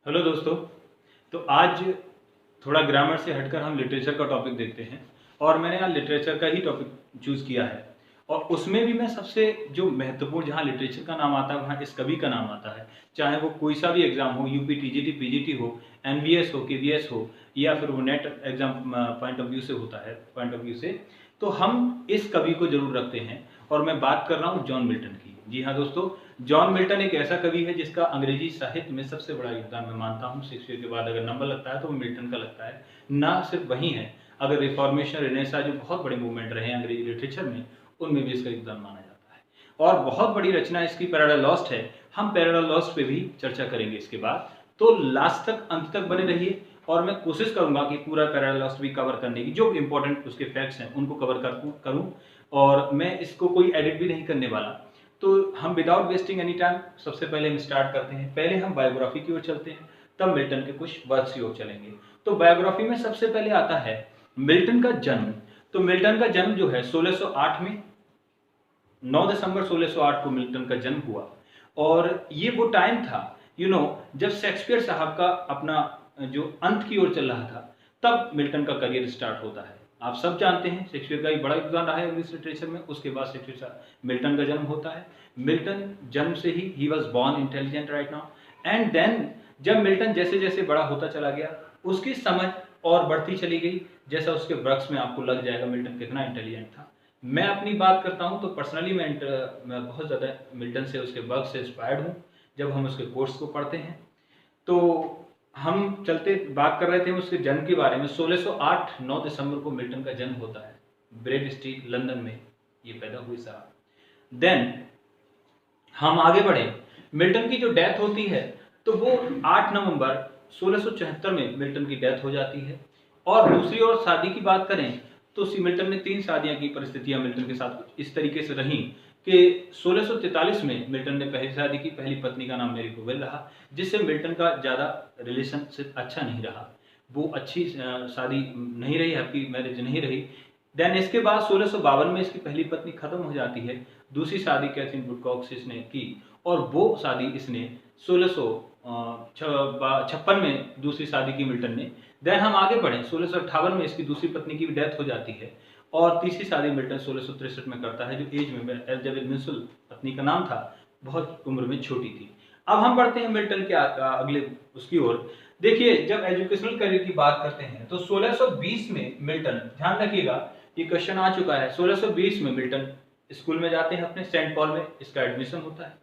Hello दोस्तों। तो आज थोड़ा ग्रामर से हटकर हम लिटरेचर का टॉपिक देखते हैं और मैंने आज लिटरेचर का ही टॉपिक चूज़ किया है। और उसमें भी मैं सबसे जो महत्वपूर्ण, जहाँ लिटरेचर का नाम आता है वहाँ इस कवि का नाम आता है। चाहे वो कोई सा भी एग्ज़ाम हो, यूपी टीजीटी पीजीटी हो, एनवीएस हो, केवीएस हो, या फिर वो net exam point of view से होता है, पॉइंट ऑफ व्यू से, तो हम इस कवि को जरूर रखते हैं। और मैं बात कर रहा हूँ जॉन मिल्टन की। जी हाँ दोस्तों, जॉन मिल्टन एक ऐसा कवि है जिसका अंग्रेजी साहित्य में सबसे बड़ा योगदान मैं मानता हूँ। शेक्सपियर के बाद अगर नंबर लगता है तो वो मिल्टन का लगता है। ना सिर्फ वही है, अगर रिफॉर्मेशन, रेनेसा जो बहुत बड़े मूवमेंट रहे हैं अंग्रेजी लिटरेचर में, उनमें भी इसका योगदान माना जाता है। और बहुत बड़ी रचना इसकी पैराडाइज लॉस्ट है। हम पैराडाइज लॉस्ट पे भी चर्चा करेंगे इसके बाद। तो लास्ट तक, अंत तक बने रहिए और मैं कोशिश करूंगा कि पूरा पैराडाइज लॉस्ट भी कवर करने की, जो इंपॉर्टेंट उसके फैक्ट्स हैं उनको कवर करूं। और मैं इसको कोई एडिट भी नहीं करने वाला। तो हम विदाउट वेस्टिंग एनी टाइम सबसे पहले हम स्टार्ट करते हैं। पहले हम बायोग्राफी की ओर चलते हैं, तब मिल्टन के कुछ वर्क्स की ओर चलेंगे। तो बायोग्राफी में सबसे पहले आता है मिल्टन का जन्म। तो मिल्टन का जन्म जो है 1608 में, 9 दिसंबर 1608 को मिल्टन का जन्म हुआ। और ये वो टाइम था जब शेक्सपियर साहब का अपना जो अंत की ओर चल रहा था, तब मिल्टन का करियर स्टार्ट होता है। आप सब जानते हैं शेक्सपियर का एक बड़ा योगदान रहा है इंग्लिश लिटरेचर में। उसके बाद शेक्सपियर मिल्टन का जन्म होता है। मिल्टन जन्म से ही was born intelligent right now. And then जब मिल्टन जैसे जैसे बड़ा होता चला गया, उसकी समझ और बढ़ती चली गई। जैसा उसके वर्क्स में आपको लग जाएगा मिल्टन कितना इंटेलिजेंट था। मैं अपनी बात करता हूं तो पर्सनली मैं बहुत ज़्यादा मिल्टन से, उसके वर्क से इंस्पायर्ड हूं। जब हम उसके कोर्स को पढ़ते हैं तो हम चलते बात कर रहे थे उसके जन्म के बारे में। 1608 9 दिसंबर को मिल्टन का जन्म होता है। ब्रेड स्ट्रीट लंदन में ये पैदा हुई साहब। देन हम आगे बढ़े, मिल्टन की जो डेथ होती है तो वो 8 नवंबर 1674 में मिल्टन की डेथ हो जाती है। और दूसरी ओर शादी की बात करें तो मिल्टन ने 3 शादियां की। परिस्थितियां मिल्टन के साथ कुछ इस तरीके से रहीं कि 1643 में मिल्टन ने पहली शादी की। पहली पत्नी का नाम मेरी कोवेल रहा, जिससे मिल्टन का ज़्यादा रिलेशनशिप अच्छा नहीं रहा। वो अच्छी शादी नहीं रही, हैप्पी मैरिज नहीं रही। देन इसके बाद 1652 में इसकी पहली पत्नी खत्म हो जाती है। दूसरी शादी कैथरीन वुडकॉक से इसने की, और वो शादी इसने 1656 में दूसरी शादी की मिल्टन ने। देन हम आगे बढ़े, 1658 में इसकी दूसरी पत्नी की भी डेथ हो जाती है। और तीसरी शादी मिल्टन 1663 में करता है, जो एज में एलिजाबेथ मिन्सुल पत्नी का नाम था, बहुत उम्र में छोटी थी। अब हम बढ़ते हैं मिल्टन के अगले उसकी ओर। देखिए, जब एजुकेशनल करियर की बात करते हैं तो 1620 में मिल्टन, ध्यान रखिएगा ये क्वेश्चन आ चुका है, 1620 में मिल्टन स्कूल में जाते हैं अपने, सेंट पॉल में इसका एडमिशन होता है।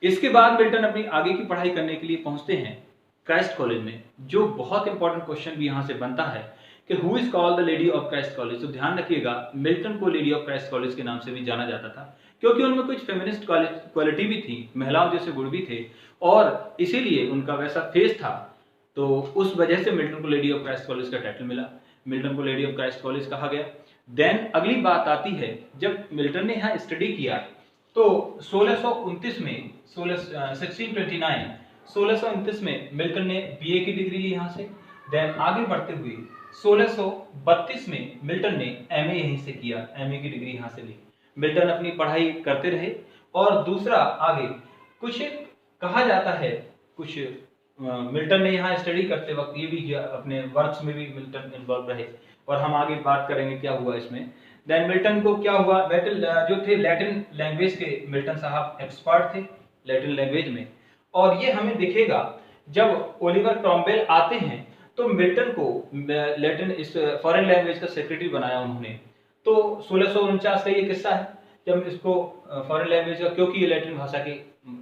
इसके बाद मिल्टन अपनी आगे की पढ़ाई करने के लिए पहुंचते हैं क्राइस्ट कॉलेज में। जो बहुत इंपॉर्टेंट क्वेश्चन भी यहाँ से बनता है कि who is called the lady of Christ college. तो ध्यान रखिएगा, मिल्टन को लेडी ऑफ क्राइस्ट कॉलेज के नाम से भी जाना जाता था, क्योंकि उनमें कुछ फेमिनिस्ट क्वालिटी भी थी, महिलाओं जैसे गुण भी थे, और इसीलिए उनका वैसा फेस था। तो उस वजह से मिल्टन को लेडी ऑफ क्राइस्ट कॉलेज का टाइटल मिला, मिल्टन को लेडी ऑफ क्राइस्ट कॉलेज कहा गया। देन अगली बात आती है, जब मिल्टन ने यहाँ स्टडी किया तो 1629 में 1629 में मिल्टन ने बीए की डिग्री ली यहाँ से। देन आगे बढ़ते हुए 1632 में मिल्टन ने एमए यहीं से किया, एमए की डिग्री यहाँ से ली। मिल्टन अपनी पढ़ाई करते रहे। और दूसरा आगे कुछ कहा जाता है, कुछ मिल्टन ने यहाँ स्टडी करते वक्त ये भी किया, अपने वर्क्स में भी मिल्टन इन्वॉल्व रहे। और हम आगे बात करेंगे क्या हुआ इसमें। देन मिल्टन को क्या हुआ, जो थे लैटिन लैंग्वेज के मिल्टन साहब एक्सपर्ट थे लैटिन लैंग्वेज में। और ये हमें दिखेगा जब ओलिवर क्रॉमवेल आते हैं तो मिल्टन को लैटिन इस फॉरेन लैंग्वेज का सेक्रेटरी बनाया उन्होंने। तो 1649 का ये किस्सा है जब इसको फॉरेन लैंग्वेज का, क्योंकि ये लैटिन भाषा के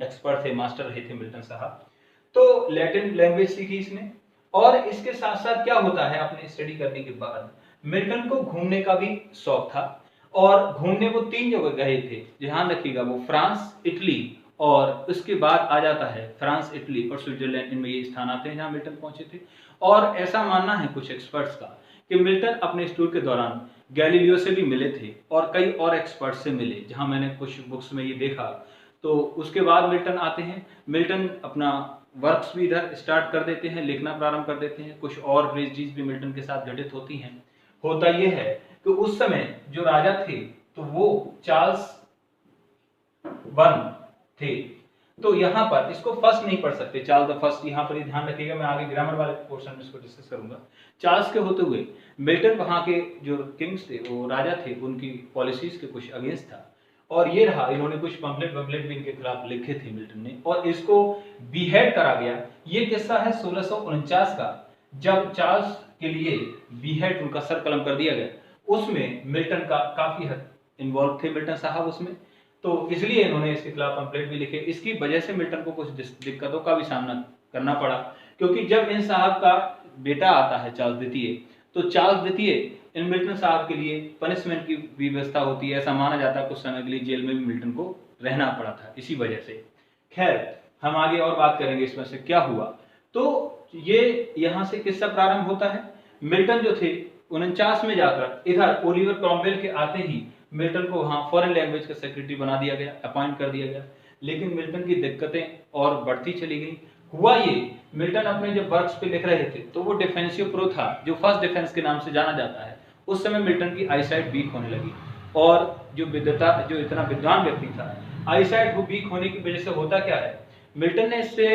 एक्सपर्ट थे, मास्टर रहे थे मिल्टन साहब, तो लैटिन लैंग्वेज सीखी इसने। और इसके साथ साथ क्या होता है, अपने स्टडी करने के बाद मिल्टन को घूमने का भी शौक था। और घूमने वो 3 जगह गए थे, ध्यान रखिएगा, वो फ्रांस, इटली, और उसके बाद आ जाता है फ्रांस, इटली और स्विट्जरलैंड, इनमें ये स्थान आते हैं जहां मिल्टन पहुंचे थे। और ऐसा मानना है कुछ एक्सपर्ट्स का कि मिल्टन अपने टूर के दौरान गैलीलियो से भी मिले थे और कई और एक्सपर्ट से मिले, जहां मैंने कुछ बुक्स में ये देखा। तो उसके बाद मिल्टन आते हैं। मिल्टन अपना वर्क्स भी इधर स्टार्ट कर देते हैं, लिखना प्रारंभ कर देते हैं। कुछ और चीज भी मिल्टन के साथ घटित होती हैं। होता यह है कि उस समय जो राजा थे तो वो चार्ल्स वन थे। तो यहाँ पर इसको फर्स्ट नहीं पढ़ सकते, चार्ल्स द फर्स्ट, यहाँ पर ये ध्यान रखिएगा, मैं आगे ग्रामर वाले पोर्शन में इसको डिस्कस करूंगा। चार्ल्स के होते हुए मिल्टन वहाँ के जो किंग्स थे, वो राजा थे, उनकी पॉलिसीज के कुछ अगेंस्ट था, और ये रहा, इन्होंने कुछ पम्पलेट भी इनके खिलाफ लिखे थे मिल्टन ने, और इसको बीहेड करा गया। ये किस्सा है 1649 का, जब चार्ल्स के लिए बीहेड, उनका सर कलम कर दिया गया। उसमें मिल्टन का काफी हद इन्वॉल्व थे, मिल्टन साहब उसमें, तो इसलिए इन्होंने इसके खिलाफ पम्पलेट भी लिखे। इसकी वजह से मिल्टन को कुछ दिक्कतों का भी सामना करना पड़ा, क्योंकि जब इन साहब का बेटा आता है चार्ल्स द्वितीय, तो चार्ल्स द्वितीय इन मिल्टन साहब के लिए पनिशमेंट की व्यवस्था होती है, ऐसा माना जाता है, कुछ समय के लिए जेल में भी मिल्टन को रहना पड़ा था इसी वजह से। खैर, हम आगे और बात करेंगे इसमें से क्या हुआ। तो ये यहाँ से किस्सा प्रारंभ होता है। मिल्टन जो थे 49 में जाकर इधर ओलिवर क्रॉमवेल के आते ही मिल्टन को वहाँ फॉरेन लैंग्वेज का सेक्रेटरी बना दिया गया, अपॉइंट कर दिया गया। लेकिन मिल्टन की दिक्कतें और बढ़ती चली गई। हुआ ये, मिल्टन अपने जब वर्क्स पे लिख रहे थे, तो वो डिफेंसिव प्रो था, जो फर्स्ट डिफेंस के नाम से जाना जाता है, उस समय मिल्टन की आईसाइट वीक होने लगी, और जो इतना विद्वान व्यक्ति था, आईसाइट वो वीक होने की वजह से होता क्या है, मिल्टन ने इससे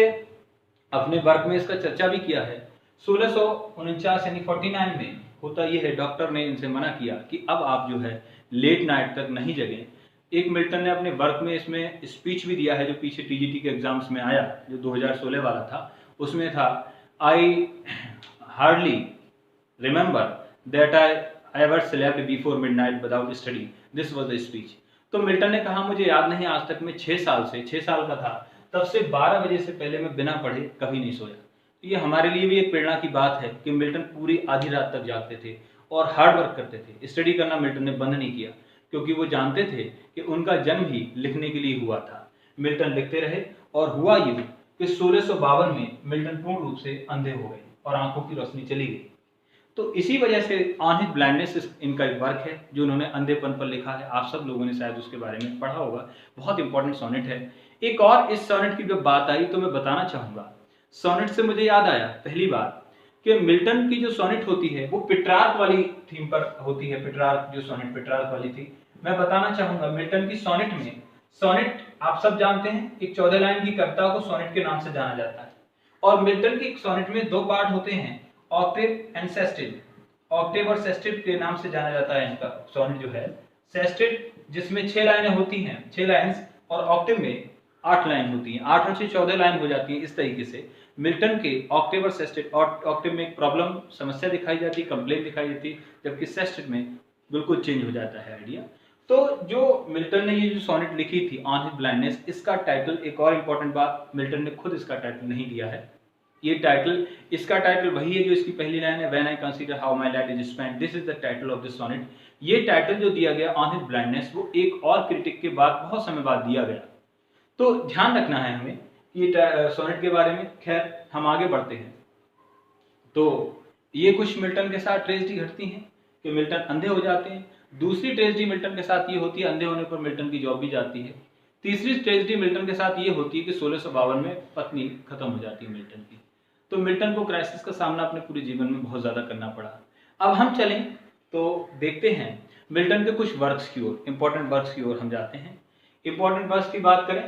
अपने वर्क में इसका चर्चा भी किया है। 1649 यानी 49 में होता ये है, डॉक्टर ने इनसे मना किया कि अब आप जो है लेट नाइट तक नहीं जगें। एक मिल्टन ने अपने वर्क में इसमें स्पीच भी दिया है, जो पीछे टीजीटी के एग्जाम्स में आया, जो 2016 वाला था, उसमें था, I hardly remember that I ever slept before midnight without study, this was the speech. तो मिल्टन ने कहा, मुझे याद नहीं आज तक मैं 6 साल का था, तब से 12 बजे से पहले मैं बिना पढ़े कभी नहीं सोया। तो ये हमारे लिए भी एक प्रेरणा की बात है कि मिल्टन पूरी आधी रात तक जागते थे और हार्ड वर्क करते थे। स्टडी करना मिल्टन ने बंद नहीं किया, क्योंकि वो जानते थे कि उनका जन्म ही लिखने के लिए हुआ था। मिल्टन लिखते रहे, और हुआ यूं कि 1652 में मिल्टन पूर्ण रूप से अंधे हो गए और आंखों की रोशनी चली गई। तो इसी वजह से ऑन हिज ब्लाइंडनेस इनका एक वर्क है, जो उन्होंने अंधेपन पर लिखा है। आप सब लोगों ने शायद उसके बारे में पढ़ा होगा, बहुत इंपॉर्टेंट सोनेट है। एक और इस सोनेट की जब बात आई तो मैं बताना चाहूंगा, सोनेट से मुझे याद आया पहली बार कि मिल्टन की जो सोनेट होती है वो पेट्रार्क वाली थीम पर होती है। पेट्रार्क जो सोनेट पेट्रार्क वाली थी, मैं बताना चाहूंगा मिल्टन की सोनेट में, सोनेट आप सब जानते हैं एक 14 लाइन की कविता को सोनेट के नाम से जाना जाता है, और मिल्टन की सोनेट में 2 पार्ट होते हैं, ऑक्टेव एंड सेस्टेड। ऑक्टेव और सेस्टेड के नाम से जाना जाता है इनका सोनेट जो है। सेस्टेड जिसमें 6 लाइनें होती हैं, 6 लाइन्स, और ऑक्टेव में 8 लाइन होती हैं, 8 और 6 14 लाइन हो जाती है। इस तरीके से मिल्टन के ऑक्टेव और सेस्टेड, ऑक्टेव में एक प्रॉब्लम समस्या दिखाई जाती है, कंप्लेंट दिखाई देती है, जबकि सेस्टेड में बिल्कुल चेंज हो जाता है आइडिया। तो जो मिल्टन ने ये जो सोनेट लिखी थी ऑन हिज ब्लाइंडनेस, इसका टाइटल, एक और इंपॉर्टेंट बात, मिल्टन ने खुद इसका टाइटल नहीं दिया है। ये टाइटल, इसका टाइटल वही है जो इसकी पहली लाइन है, when I consider how my life is spent, this is the title of this sonnet. ये टाइटल जो दिया गया ऑन हिज ब्लाइंडनेस, वो एक और क्रिटिक के बाद बहुत समय बाद दिया गया। तो ध्यान रखना है हमें ये सोनेट के बारे में। खैर, हम आगे बढ़ते हैं। तो ये कुछ मिल्टन के साथ ट्रेजेडी घटती हैं कि मिल्टन अंधे हो जाते हैं। दूसरी ट्रेजेडी मिल्टन के साथ ये होती है, अंधे होने पर मिल्टन की जॉब भी जाती है। तीसरी ट्रेजेडी मिल्टन के साथ ये होती है कि 1652 में पत्नी खत्म हो जाती है मिल्टन की। तो मिल्टन को क्राइसिस का सामना अपने पूरे जीवन में बहुत ज्यादा करना पड़ा। अब हम चलें तो देखते हैं मिल्टन के कुछ वर्क्स की ओर, इंपॉर्टेंट वर्क्स की ओर हम जाते हैं। इंपॉर्टेंट वर्क्स की बात करें,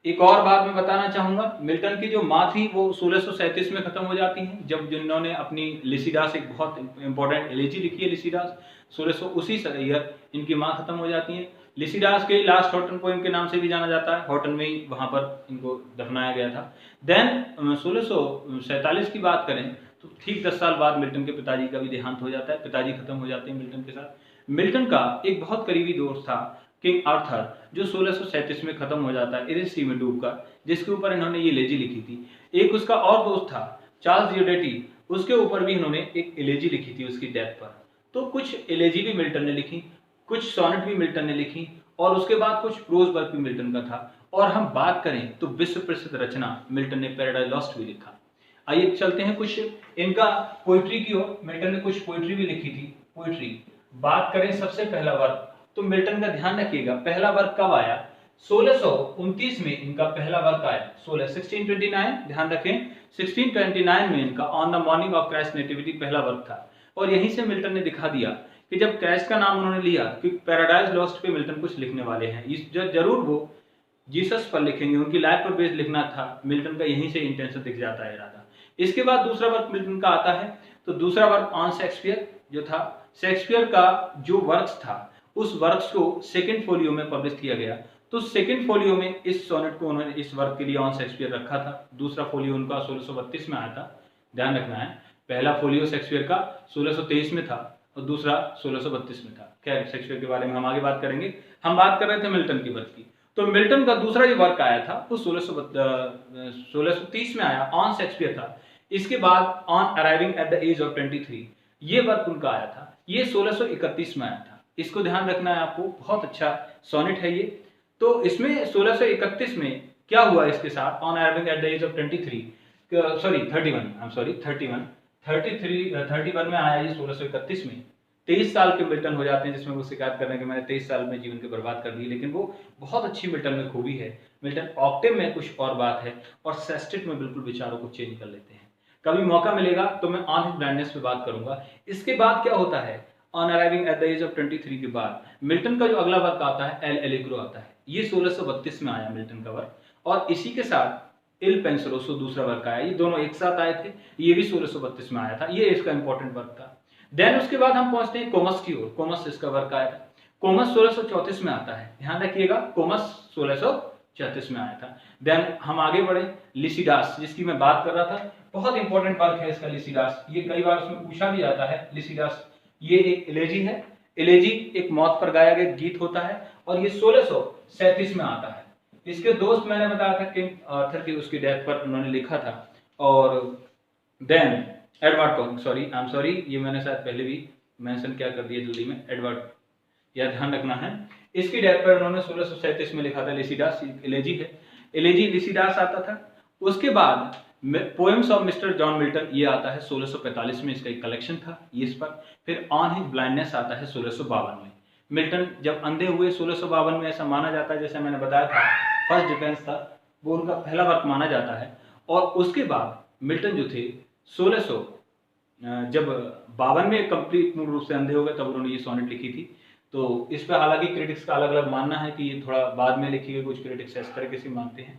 एक और बात मैं बताना चाहूंगा, मिल्टन की जो माँ थी वो 1637 में खत्म हो जाती हैं, जब जिन्होंने अपनी लिसिडास, एक बहुत इंपॉर्टेंट एलेजी लिखी है लिसिडास, 1600 उसी ईयर इनकी माँ खत्म हो जाती हैं। लिसिडास के लास्ट हॉटन पोएम के नाम से भी जाना जाता है, हॉटन में ही वहां पर इनको दफनाया गया था। देन 1647 की बात करें तो ठीक 10 साल बाद मिल्टन के पिताजी का भी देहांत हो जाता है, पिताजी खत्म हो जाते हैं मिल्टन के साथ। मिल्टन का एक बहुत करीबी दोस्त था किंग आर्थर, जो 1637 में खत्म हो जाता है इरिश सी में डूबकर, जिसके ऊपर इन्होंने ये एलेजी लिखी थी। एक उसका और दोस्त था चार्ल्स जियोडेटी, उसके ऊपर भी इन्होंने एक एलेजी लिखी थी उसकी डेथ पर। तो कुछ एलेजी भी मिल्टन ने लिखी, कुछ सोनेट भी मिल्टन ने लिखी, और उसके बाद कुछ प्रोज वर्क भी मिल्टन का था। और हम बात करें तो विश्व प्रसिद्ध रचना मिल्टन ने पैराडाइज लॉस्ट भी लिखा। आइए चलते हैं कुछ इनका पोइट्री की ओर। मिल्टन ने कुछ पोइट्री भी लिखी थी। पोइट्री बात करें, सबसे पहला वर्क तो मिल्टन का ध्यान रखिएगा, पहला वर्क कब आया, 1629 में इनका पहला वर्क आया। 1629 ध्यान रखें, 1629 में इनका on the morning of Christ nativity पहला वर्क था। और यहीं से मिल्टन ने दिखा दिया कि जब क्राइस्ट का नाम उन्होंने लिया कि पैराडाइज लॉस्ट पे मिल्टन कुछ लिखने वाले हैं, जरूर वो जीसस पर लिखेंगे, उनकी लाइफ पर बेस्ड लिखना था। मिल्टन का यहीं से इंटेंशन दिख जाता है इरादा। इसके बाद दूसरा वर्क मिल्टन का आता है, तो दूसरा वर्क ऑन शेक्सपियर जो था, शेक्सपियर का जो वर्क्स था उस वर्क्स को सेकंड फोलियो में पब्लिश किया गया। तो सेकंड फोलियो में इस सोनेट को उन्होंने इस वर्क के लिए ऑन शेक्सपियर रखा था। दूसरा फोलियो उनका 1632 में आया था, ध्यान रखना है। पहला फोलियो शेक्सपियर का 1623 में था और दूसरा 1632 में था। खैर, शेक्सपियर के बारे में हम आगे बात करेंगे। हम बात कर रहे थे मिल्टन की वर्क की। तो मिल्टन का दूसरा जो वर्क आया था वो 1630 में आया, ऑन शेक्सपियर था। इसके बाद on arriving at the age of 23 ये वर्क उनका आया था, ये 1631 में आया था। इसको ध्यान रखना है आपको, बहुत अच्छा सोनेट है ये। तो इसमें 1631 में क्या हुआ इसके साथ, on arriving at the age of 31 में आया ये 1631 में। 23 साल के मिल्टन हो जाते हैं, जिसमें वो शिकायत कर रहे हैं कि मैंने 23 साल में जीवन के बर्बाद कर दिए। लेकिन वो बहुत अच्छी मिल्टन में खूबी है। मिल्टन ऑक्टेव में कुछ और बात है और सेस्टेट में बिल्कुल विचारों को चेंज कर लेते हैं। कभी मौका मिलेगा तो मैं ऑन हिज ब्लाइंडनेस पे बात करूंगा। इसके बाद क्या होता है, on arriving at the age of 23 के बाद मिल्टन का जो अगला वर्क आता है एल एलिग्रो आता है। ये 1632 में आया मिल्टन का वर्क, और इसी के साथ इल पेंसरोसो दूसरा वर्क आया। ये दोनों एक साथ आए थे, ये भी 1632 में आया था। ये इसका इंपॉर्टेंट वर्क था। देन उसके बाद हम पहुंचते हैं कोमस की ओर। कोमस इसका वर्क आया था, कोमस 1634 में आता है, ध्यान रखिएगा, कोमस 1634 में आया था। देन हम आगे बढ़े, लिसिडास जिसकी मैं बात कर रहा था, बहुत इंपॉर्टेंट वर्क है इसका लिसिडास। ये कई बार उसमें पूछा भी जाता है लिसिडास। ये एक एलेजी है, एलेजी एक मौत पर गाया गया गीत होता है, और ये 1637 में आता है। इसके दोस्त मैंने बताया था किंग आर्थर की उसकी डेथ पर उन्होंने लिखा था। और देन एडवर्ड सॉरी ये मैंने शायद पहले भी मेंशन क्या कर दिया जल्दी में, एडवर्ड, यह ध्यान रखना है। इसकी डेथ पर उन्होंने 1637 में लिखा था लिसिडास, एलेजी है, एलेजी लिसिडास आता था। उसके बाद poems of mister John Milton ये आता है 1645 में, इसका एक कलेक्शन था ये इस पर। फिर ऑन हिज ब्लाइंडनेस आता है 1652 में। मिल्टन जब अंधे हुए 1652 में, ऐसा माना जाता है, जैसे मैंने बताया था फर्स्ट डिफेंस था वो उनका पहला वर्क माना जाता है। और उसके बाद मिल्टन जो थे 1600 जब 52 में कंप्लीट मूल रूप से अंधे हो गए, तब उन्होंने ये सोनेट लिखी थी। तो इस पर हालांकि क्रिटिक्स का अलग अलग मानना है कि ये थोड़ा बाद में लिखी गई, कुछ क्रिटिक्स इस तरीके से मानते हैं।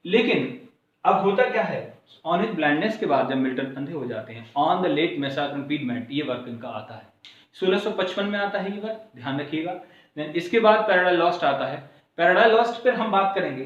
लेकिन अब होता क्या है, ऑन हिज ब्लाइंडनेस के बाद जब मिल्टन अंधे हो जाते हैं, on the late massacre on Piedmont ये वर्क इनका आता है, 1655 में आता है ये वर्क, ध्यान रखिएगा। देन इसके बाद पैराडाइज लॉस्ट आता है। पैराडाइज लॉस्ट पर हम बात करेंगे।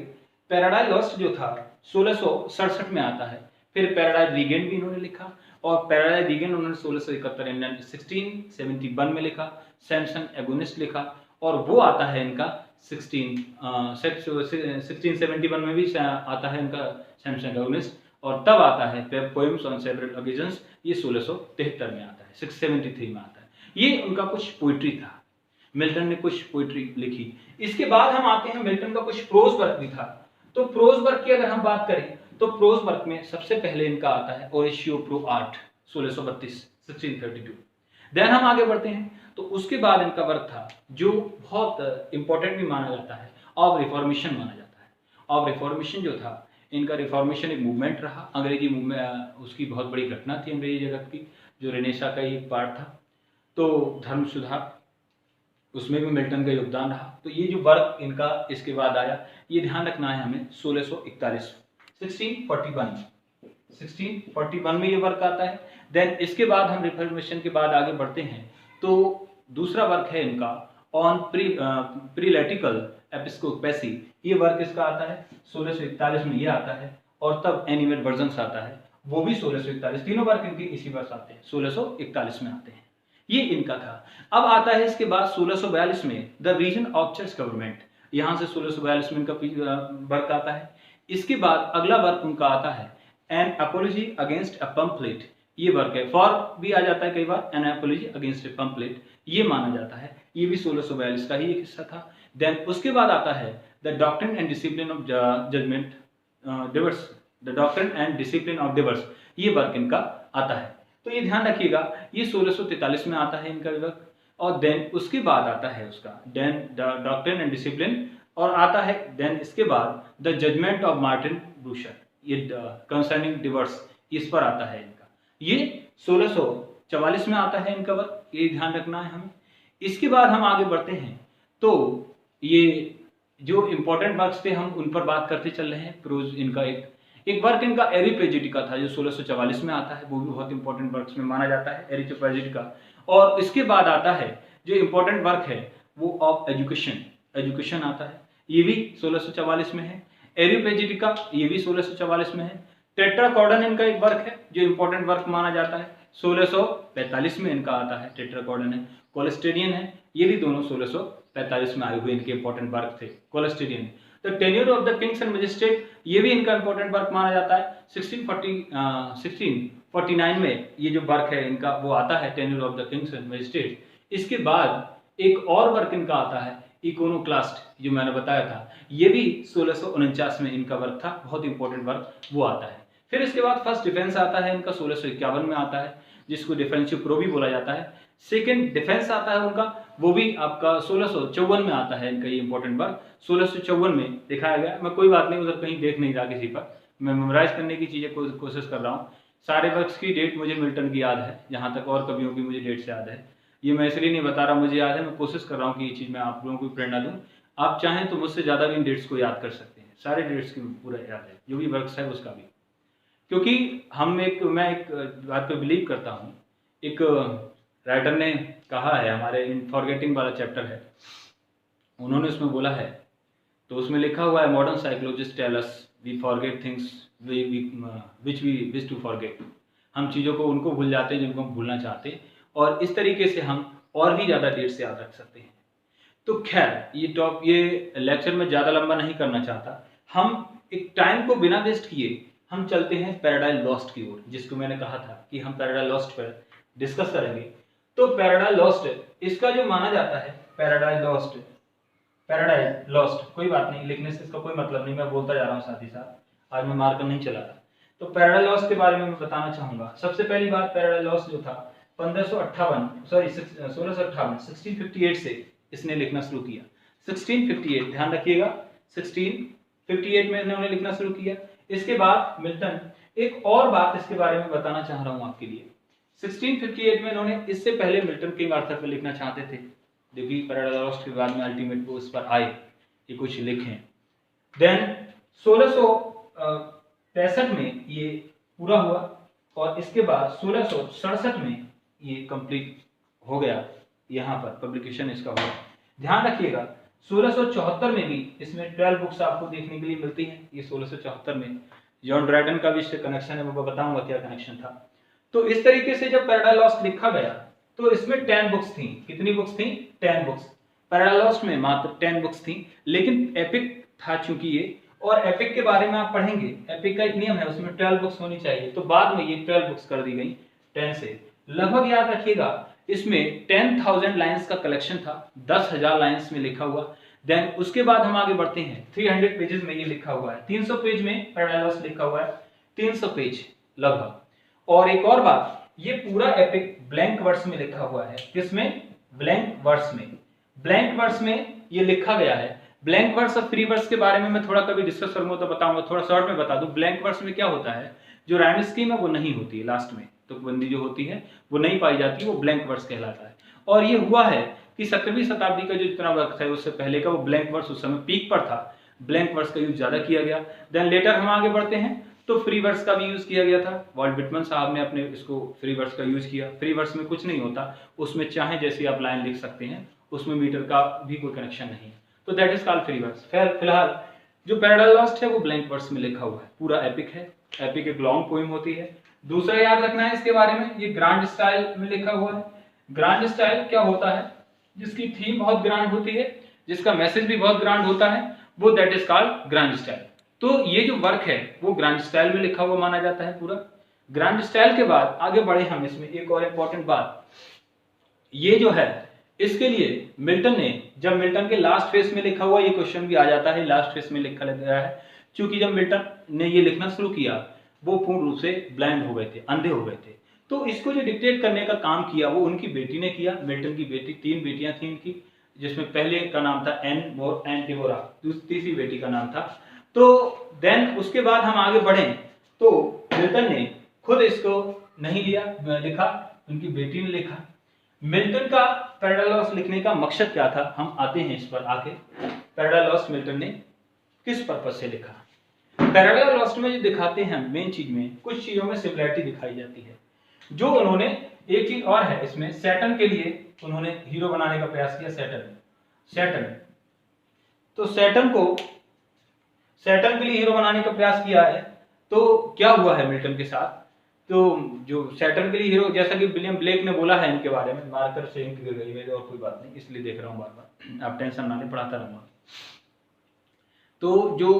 पैराडाइज लॉस्ट जो था 1667 में आता है। फिर पैराडाइज रीगेंड भी इन्होंने लिखा, और पैराडाइज रीगेंड उन्होंने 1671 में लिखा। सैमसन एगोनिस्ट लिखा, और वो आता है इनका 1671 में भी आता है इनका सैमसन एगोनिस्ट, और तब आता है पोएम्स ऑन सेवरल ओकेजन्स, ये 1673 में आता है, 673 में आता है। ये उनका कुछ पोइट्री था, मिल्टन ने कुछ पोइट्री लिखी। इसके बाद हम आते हैं, मिल्टन का कुछ प्रोज वर्क भी था। तो प्रोज वर्क की अगर हम बात करें तो प्रोज वर्क में सबसे पहले इनका आता है ओरेशियो प्रो आर्ट 1632। देन हम आगे बढ़ते हैं, तो उसके बाद इनका वर्क था जो बहुत इंपॉर्टेंट भी माना जाता है, ऑफ रिफॉर्मेशन माना जाता है। ऑफ रिफॉर्मेशन जो था, इनका रिफॉर्मेशन एक मूवमेंट रहा, अंग्रेजी मूवमेंट, उसकी बहुत बड़ी घटना थी अंग्रेजी जगत की, जो रेनेसा का ही पार्ट था। तो धर्म सुधार, उसमें भी मिल्टन का योगदान रहा। तो ये जो वर्क इनका इसके बाद आया, ये ध्यान रखना है हमें, 1641 में ये वर्क आता है। देन इसके बाद हम रिफॉर्मेशन के बाद आगे बढ़ते हैं, तो दूसरा वर्क है इनका ऑन प्रीलेटिकल एपिस्कोपेसी। ये वर्क इसका आता है 1641 में ये आता है, और तब एनिमेट वर्जन्स आता है, वो भी 1641। तीनों वर्क इनके इसी वर्ष आते हैं, 1641 में आते हैं। ये इनका था। अब आता है इसके बाद 1642 में the reason of church government, यहां से 1642 में इनका वर्क आता है। इसके बाद अगला वर्क उनका आता है an apology against a pamphlet, ये वर्क है। फॉर भी आ जाता है कई बार, an apology against a pamphlet, ये माना जाता है, ये भी 1642 का ही एक हिस्सा था। देन उसके बाद आता है the doctrine and discipline of judgment divorce, the doctrine and discipline of divorce, ये वर्क इनका आता है। तो ये ध्यान रखिएगा, ये 1643 में आता है इनका वर्क। और देन उसके बाद आता है उसका then the doctrine and discipline, और आता है देन इसके बाद the judgment of Martin Bucer, ये कंसर्निंग डिवर्स, इस पर आता है इनका। ये 1644 में आता है इनका वर्क, ये ध्यान रखना है हमें। इसके बाद हम आगे बढ़ते हैं, तो ये जो इम्पोर्टेंट वर्क्स थे हम उन पर बात करते चल रहे हैं। प्रोज इनका एक वर्क इनका एरिपेजिटिका था जो 1644 में आता है, वो भी बहुत इंपॉर्टेंट वर्क्स में माना जाता है एरिपेजिटिका। और इसके बाद आता है जो इम्पोर्टेंट वर्क है वो ऑफ एजुकेशन आता है, ये भी 1644 में है। एरिपेजिटिका ये भी 1644 में है। टेट्राकॉर्डन इनका एक वर्क है जो इम्पोर्टेंट वर्क माना जाता है, 1645 में इनका आता है। टेट्राकॉर्डन है। कोलेस्टेरियन है, ये भी दोनों 1645 में आए हुए इनके इंपॉर्टेंट वर्क थे। कोलेस्टेरियन तो tenure of the Kings and magistrate, ये भी इनका इंपॉर्टेंट वर्क माना जाता है। 1649 में ये जो वर्क है इनका वो आता है, tenure of the Kings and magistrate. इसके बाद एक और वर्क इनका आता है इकोनोक्लास्ट, जो मैंने बताया था, ये भी 1649 में इनका वर्क था, बहुत इंपॉर्टेंट वर्क वो आता है। फिर इसके बाद फर्स्ट डिफेंस आता है इनका 1651 में आता है, जिसको डिफेंसिव प्रो भी बोला जाता है। सेकेंड डिफेंस आता है उनका, वो भी आपका 1654 में आता है इनका ये इंपॉर्टेंट वर्क, 1654 में दिखाया गया। मैं कोई बात नहीं उधर कहीं देख नहीं रहा किसी पर, मैं मेमोराइज करने की चीज़ें कोशिश कर रहा हूँ। सारे वर्क्स की डेट मुझे मिल्टन की याद है, जहाँ तक और कवियों की मुझे डेट से याद है। ये मैं इसलिए नहीं बता रहा, मुझे याद है, मैं कोशिश कर रहा हूँ कि ये चीज़ मैं आप लोगों को प्रेरणा दूँ। आप चाहें तो मुझसे ज़्यादा भी इन डेट्स को याद कर सकते हैं, सारे डेट्स की पूरा याद है, जो भी वर्क्स है उसका भी। क्योंकि मैं एक बात पे बिलीव करता हूँ, एक राइटर ने कहा है, हमारे इन फॉरगेटिंग वाला चैप्टर है, उन्होंने उसमें बोला है, तो उसमें लिखा हुआ है modern psychologist tell us we forget things which we wish to forget. हम चीज़ों को उनको भूल जाते हैं जिनको हम भूलना चाहते हैं, और इस तरीके से हम और भी ज़्यादा देर से याद रख सकते हैं। तो खैर ये लेक्चर में ज़्यादा लंबा नहीं करना चाहता, हम एक टाइम को बिना वेस्ट किए हम चलते हैं पैराडाइज लॉस्ट की ओर, जिसको मैंने कहा था कि हम पैराडाइज लॉस्ट पर डिस्कस करेंगे। तो पैराडाइज लॉस्ट इसका जो माना जाता है, पैराडाइज लॉस्ट कोई बात नहीं, लिखने से इसका कोई मतलब नहीं, मैं बोलता जा रहा हूँ साथ ही साथ, आज मैं मार्कर नहीं चला रहा। तो पैराडाइज लॉस्ट के बारे में मैं बताना चाहूंगा। सबसे पहली बात, पैराडाइज लॉस्ट जो था 1658 से इसने लिखना शुरू किया। 1658 ध्यान रखिएगा, 1658 में इन्होंने लिखना शुरू किया। इसके बाद मिल्टन, एक और बात इसके बारे में बताना चाह रहा हूं आपके लिए। 1658 में इन्होंने, इससे पहले मिल्टन किंग आर्थर पे लिखना चाहते थे, देखिए पैराडाइज लॉस्ट के बाद में अल्टीमेट वो इस पर आए कि कुछ लिखें। देन 1663 में ये पूरा हुआ, और इसके बाद 1667 में ये कंप्लीट हो गया, यहाँ पर पब्लिकेशन इसका हुआ। ध्यान रखिएगा 1674 में भी इसमें 12 बुक्स आपको देखने के लिए मिलती हैं। ये 1674 में जॉन ड्रैगन का भी इससे कनेक्शन है, मैं बताऊंगा क्या कनेक्शन था। तो इस तरीके से जब पैराडाइज लॉस्ट लिखा गया तो इसमें 10 बुक्स थी। कितनी बुक्स थी? 10 बुक्स। पैराडाइज लॉस्ट में मात्र 10 बुक्स थी, लेकिन एपिक था चूंकि ये, और एपिक के बारे में आप पढ़ेंगे, एपिक का एक नियम है, उसमें 12 बुक्स होनी चाहिए, तो बाद में ये 12 बुक्स कर दी गई 10 से। लगभग याद रखिएगा इसमें 10,000 लाइन्स का कलेक्शन था, 10,000 लाइन्स में लिखा हुआ। देन उसके बाद हम आगे बढ़ते हैं, 300 पेजेस में ये लिखा हुआ है, 300 पेज में पैराडाइज लॉस्ट लिखा हुआ है, 300 पेज लगभग। और एक और बात, ये पूरा एपिक ब्लैंक वर्स में लिखा हुआ है। किसमें? ब्लैंक वर्स में। ब्लैंक वर्स में ये लिखा गया है। ब्लैंक वर्स और फ्री वर्स के बारे में मैं थोड़ा कभी डिस्कस करूंगा तो बताऊंगा, थोड़ा शॉर्ट में बता दूं। ब्लैंक वर्स में क्या होता है, जो राइम स्कीम है वो नहीं होती है, लास्ट में तो बंदी जो होती है वो नहीं पाई जाती, वो ब्लैंक वर्स कहलाता है। और ये हुआ है कि 17वीं शताब्दी का जो जितना वक्त है उससे पहले का वो ब्लैंक वर्स उस समय पीक पर था, ब्लैंक वर्स का यूज ज्यादा किया गया। देन लेटर हम आगे बढ़ते हैं तो फ्री वर्स का भी यूज किया गया था। वॉल्ट विटमन साहब ने अपने इसको फ्री वर्स का यूज किया। फ्री वर्स में कुछ नहीं होता, उसमें चाहे जैसी आप लाइन लिख सकते हैं, उसमें मीटर का भी कोई कनेक्शन नहीं है, तो that is called free verse. फिलहाल जो पैराडाइज लॉस्ट है वो ब्लैंक वर्स में लिखा हुआ है, पूरा एपिक है। एपिक एक लॉन्ग पोइम होती है। दूसरा याद रखना है इसके बारे में, ये ग्रांड स्टाइल में लिखा हुआ है। ग्रांड स्टाइल क्या होता है? जिसकी थीम बहुत ग्रांड होती है, जिसका मैसेज भी बहुत ग्रांड होता है, वो that is called grand style. तो ये जो वर्क है वो ग्रांड स्टाइल में लिखा हुआ माना जाता है पूरा। ग्रांड स्टाइल के बाद आगे बढ़े हम, इसमें एक और इंपॉर्टेंट बात, ये जो है इसके लिए मिल्टन ने, जब मिल्टन के लास्ट फेज में लिखा हुआ, ये क्वेश्चन भी आ जाता है, लास्ट फेज में लिखा गया है, क्योंकि जब मिल्टन ने ये लिखना शुरू किया वो पूर्ण रूप से ब्लाइंड हो गए थे, अंधे हो गए थे। तो इसको जो डिक्टेट करने का काम किया वो उनकी बेटी ने किया। मिल्टन की बेटी, 3 बेटियां थी इनकी, जिसमें पहले का नाम था एन डिबोरा, तीसरी बेटी का नाम था। तो देन उसके बाद हम आगे बढ़े तो मिल्टन ने खुद इसको नहीं लिखा, उनकी बेटी ने लिखा। मिल्टन का पैराडाइज लॉस्ट लिखने का मकसद क्या था, हम आते हैं इस पर आगे। पैराडाइज लॉस्ट मिल्टन ने किस पर्पज से लिखा। पैराडाइज लॉस्ट में जो दिखाते हैं मेन चीज में कुछ चीजों में सिमिलरिटी दिखाई जाती है। जो उन्होंने एक चीज और है इसमें, सैटर्न के लिए उन्होंने हीरो बनाने का प्रयास किया। सैटर्न तो सैटर्न के लिए हीरो बनाने का प्रयास किया है। तो क्या हुआ है मिल्टन के साथ, तो जो सैटर्न के लिए हीरो, जैसा कि विलियम ब्लेक ने बोला है इनके बारे में, मारकर से इंक गिर गई मेरे, और कोई बात नहीं इसलिए देख रहा हूँ बार बार, आप टेंशन ना लें, पढ़ाता रहूंगा। तो जो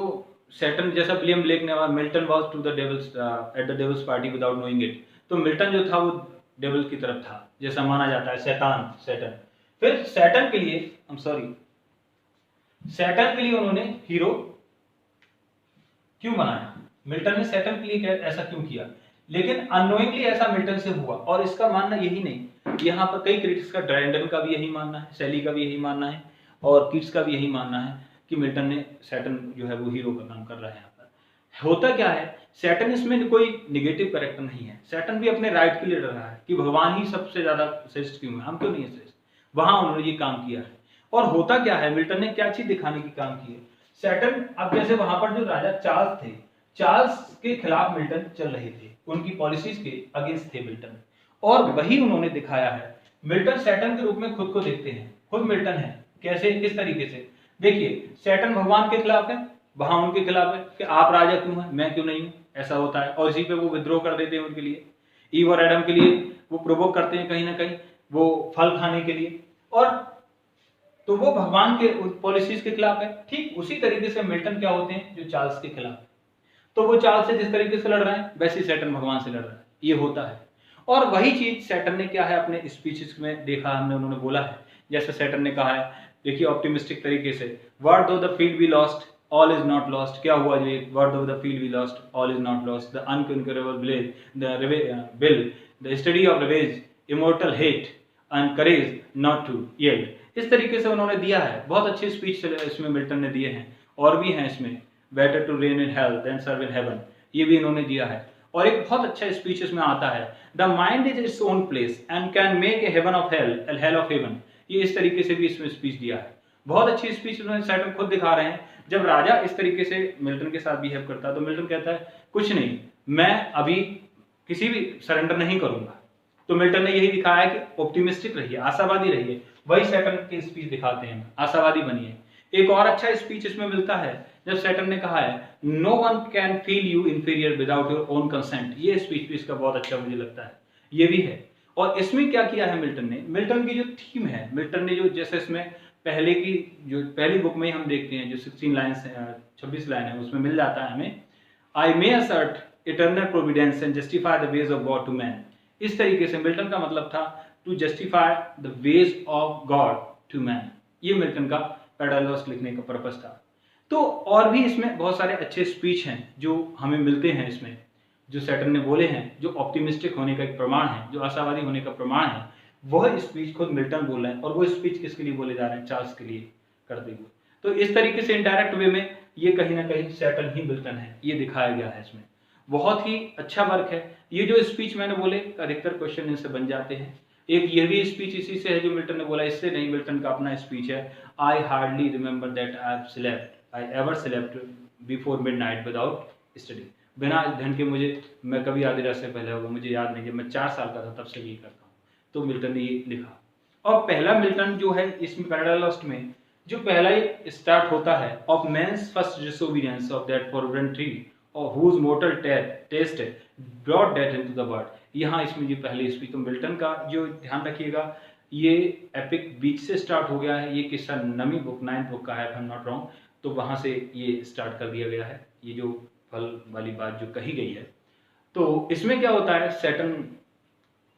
सैटर्न, जैसा विलियम ब्लेक ने, Milton was to the devil's at the devil's party without knowing it, तो मिल्टन जो था वो डेविल की तरफ था, जैसा माना जाता है, सैटर्न। फिर सैटर्न के लिए उन्होंने हीरो क्यों बनाया, मिल्टन ने सैटर्न के लिए ऐसा क्यों किया, लेकिन अननोइंगली ऐसा मिल्टन से हुआ। और इसका मानना यही नहीं, यहाँ पर कई क्रिटिक्स का, ड्राइंडन का भी यही मानना है, शैली का भी यही मानना है, और किट्स का भी यही मानना है कि मिल्टन ने सैटर्न जो है वो हीरो का काम कर रहा है। यहाँ पर होता क्या है, सैटर्न इसमें कोई निगेटिव कैरेक्टर नहीं है, सैटर्न भी अपने राइट के लिए लड़ रहा है कि भगवान ही सबसे ज्यादा श्रेष्ठ क्यों है, हम क्यों नहीं है श्रेष्ठ, वहां उन्होंने ये काम किया है। और होता क्या है, मिल्टन ने क्या चीज दिखाने की काम की है, सैटर्न, अब जैसे वहां पर जो राजा चार्ल्स थे, चार्ल्स के खिलाफ मिल्टन चल रहे थे, उनकी पॉलिसीज के अगेंस्ट थे मिल्टन, और वही उन्होंने दिखाया है। मिल्टन सैटर्न के रूप में खुद को देखते हैं, खुद मिल्टन है, कैसे, किस तरीके से, देखिए सैटर्न भगवान के खिलाफ है, वहां उनके खिलाफ है कि आप राजा क्यों हैं, मैं क्यों नहीं हूं, ऐसा होता है। और इसी पे वो विद्रोह कर देते हैं उनके लिए, ईव और एडम के लिए वो प्रोवोक करते हैं कहीं ना कहीं, वो फल खाने के लिए, और तो वो भगवान के पॉलिसीज के खिलाफ है। ठीक उसी तरीके से मिल्टन क्या होते हैं, जो चार्ल्स के खिलाफ, तो वो चार्ल्स से जिस तरीके से लड़ रहे हैं वैसे ही सैटर्न भगवान से लड़ रहा है, ये होता है। और वही चीज सैटर्न ने क्या है अपने स्पीचेस में देखा हमने, उन्होंने बोला है, जैसे सैटर्न ने कहा है, देखिए ऑप्टिमिस्टिक तरीके से, what though the field we lost all is not lost, क्या हुआ ये, what though the field we lost all is not lost, the unconquerable will, the study of revenge, immortal hate and courage not to yield. इस तरीके से उन्होंने दिया है, बहुत अच्छे स्पीच इसमें मिल्टन ने दिए हैं, और भी हैं इसमें, better to reign in hell than serve in heaven, ये भी इन्होंने दिया है। और एक बहुत अच्छा स्पीच इसमें आता है, the mind is its own place and can make a heaven of hell and hell of heaven, ये इस तरीके से भी इसमें स्पीच दिया है। बहुत अच्छी स्पीच उन्होंने, सैटर्न खुद दिखा रहे हैं, जब राजा इस तरीके से मिल्टन के साथ बिहेव करता है तो मिल्टन कहता है कुछ नहीं, मैं अभी किसी भी सरेंडर नहीं करूंगा। तो मिल्टन ने यही दिखाया कि ऑप्टिमिस्टिक रहिए, आशावादी रहिए, वही सैटर्न के स्पीच दिखाते हैं, आशावादी बनिए। एक और अच्छा स्पीच इसमें मिलता है जब सैटर्न ने कहा है, no one can feel you inferior without your own consent, ये स्पीच भी इसका बहुत अच्छा मुझे लगता है, ये भी है। और इसमें क्या किया है मिल्टन ने, मिल्टन की जो थीम है, मिल्टन ने जो, जैसे इसमें पहले की जो पहली बुक में ही हम देखते हैं, जो 16 लाइन 26 लाइन है, उसमें मिल जाता है हमें, I may assert eternal providence and justify the ways of God to man. इस तरीके से मिल्टन का मतलब था to justify the ways of God to man, ये मिल्टन का पैराडाइज लॉस्ट लिखने का पर्पस था। तो और भी इसमें बहुत सारे अच्छे स्पीच हैं जो हमें मिलते हैं इसमें, जो सैटर्न ने बोले हैं, जो ऑप्टिमिस्टिक होने का एक प्रमाण है, जो आशावादी होने का प्रमाण है, वह स्पीच खुद मिल्टन बोल रहे हैं। और वो स्पीच किसके लिए बोले जा रहे हैं, चार्ल्स के लिए करते हुए। तो इस तरीके से इनडायरेक्ट वे में ये कहीं ना कहीं सैटर्न ही मिल्टन है, ये दिखाया गया है इसमें। बहुत ही अच्छा वर्क है। ये जो स्पीच मैंने बोले, अधिकतर क्वेश्चन इनसे बन जाते हैं। एक ये भी स्पीच इसी से है जो मिल्टन ने बोला, इससे नहीं, मिल्टन का अपना स्पीच है, I hardly remember that I ever slept before midnight without study, बिना अध्ययन के मैं कभी आधी रात से पहले होगा, मुझे याद नहीं, जब मैं 4 साल का था तब से ये करता हूँ। तो मिल्टन ने ये लिखा। और पहला मिल्टन जो है इसमें पैराडाइज लॉस्ट में, जो पहला ही स्टार्ट होता है, of man's first disobedience of that forbidden tree और whose mortal taste brought death into the world, यहाँ इसमें ये पहले स्पीच। तो मिल्टन का जो ध्यान रखिएगा, ये एपिक बीच से स्टार्ट हो गया है, ये किस्सा नवी बुक 9th बुक का है, आई एम नॉट रॉन्ग, तो वहां से ये स्टार्ट कर दिया गया है, ये जो फल वाली बात जो कही गई है। तो इसमें क्या होता है, सैटर्न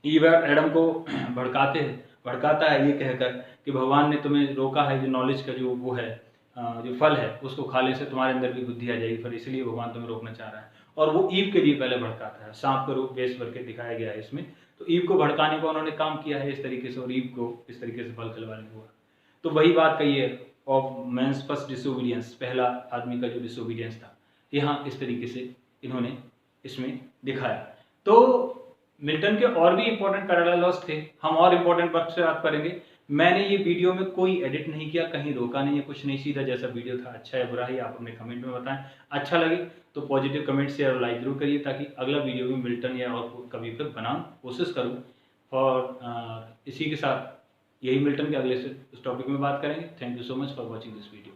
ईव और एडम को भड़काता है ये कहकर कि भगवान ने तुम्हें रोका है, जो नॉलेज का जो वो है, जो फल है, उसको खाने से तुम्हारे अंदर भी बुद्धि आ जाएगी, फिर इसलिए भगवान तुम्हें रोकना चाह रहा है। और वो ईव के लिए पहले भड़काता है, सांप का रूप बेस करके दिखाया गया है इसमें। तो ईव को भड़काने का उन्होंने काम किया है इस तरीके से, और ईव को इस तरीके से फल खिलवाने हुआ। तो वही बात कही है, ऑफ मैंस फर्स्ट डिसोबीडियंस, पहला आदमी का जो डिसोबीडियंस था, यहाँ इस तरीके से इन्होंने इसमें दिखाया। तो मिल्टन के और भी इंपॉर्टेंट पैराडाइज लॉस्ट थे, हम और इंपॉर्टेंट वर्क से बात करेंगे। मैंने ये वीडियो में कोई एडिट नहीं किया, कहीं रोका नहीं है, कुछ नहीं, सीधा जैसा वीडियो था, अच्छा है बुरा है आप अपने कमेंट में बताएं। अच्छा लगे तो पॉजिटिव कमेंट शेयर और लाइक जरूर करिए, ताकि अगला वीडियो भी मिल्टन या और कभी फिर बनाऊँ, कोशिश करूँ। और इसी के साथ यही मिल्टन के अगले टॉपिक में बात करेंगे। Thank you so much for watching this video.